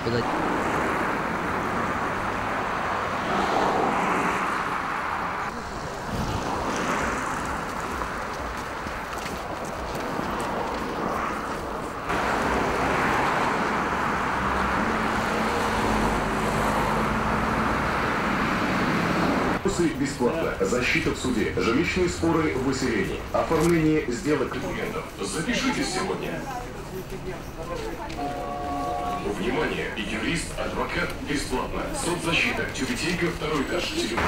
куда. Бесплатно. Защита в суде. Жилищные споры в выселении. Оформление сделок документов. Запишитесь сегодня. Внимание! Юрист, адвокат бесплатно. Соцзащита. Тюбетейка, 2-й этаж. Телефон.